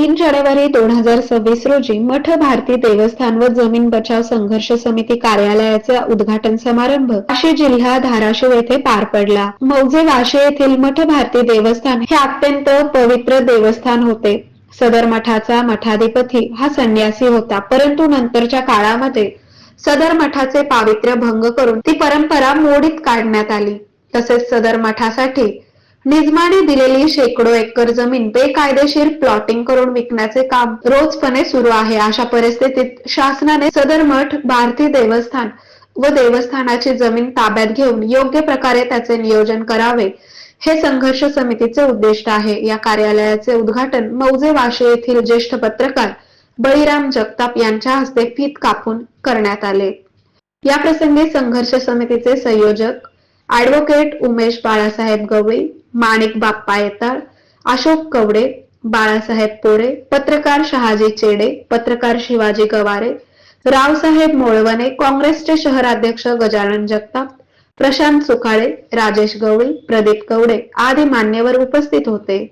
3 जानेवारी 2026 रोजी मठ भारती देवस्थान व जमीन बचाव संघर्ष समिती कार्यालयाचा उद्घाटन समारंभ वाशी जिल्हा धाराशिव येथे पार पडला। मौजे वाशी येथील मठ भारती देवस्थान हे अत्यंत पवित्र देवस्थान होते। सदर मठाचा मठाधिपती हा संन्यासी होता, परंतु नंतरच्या काळामध्ये सदर मठाचे पावित्र्य भंग करून ती परंपरा मोडीत काढण्यात आली। तसेच सदर मठासाठी निजमाने दिलेली शेकडो एकर जमीन बेकायदेशीर प्लॉटिंग करून विकण्याचे काम रोजपणे सुरू आहे। अशा परिस्थितीत शासनाने सदर मठ भारती देवस्थान व देवस्थानाची जमीन ताब्यात घेऊन योग्य प्रकारे त्याचे नियोजन करावे, हे संघर्ष समितीचे उद्दिष्ट आहे। या कार्यालयाचे उद्घाटन मौजे वाशी येथील ज्येष्ठ पत्रकार बळीराम जगताप यांच्या हस्ते फीत कापून करण्यात आले। या प्रसंगी संघर्ष समितीचे संयोजक ॲडव्होकेट उमेश बाळासाहेब गवळी, माणिक बाप्पा येताळ, अशोक कवडे, बाळासाहेब पोरे, पत्रकार शहाजी चेडे, पत्रकार शिवाजी गवारे, रावसाहेब मोळवणे, काँग्रेसचे शहराध्यक्ष गजानन जगताप, प्रशांत सुकाळे, राजेश गवळी, प्रदीप कवडे आदी मान्यवर उपस्थित होते।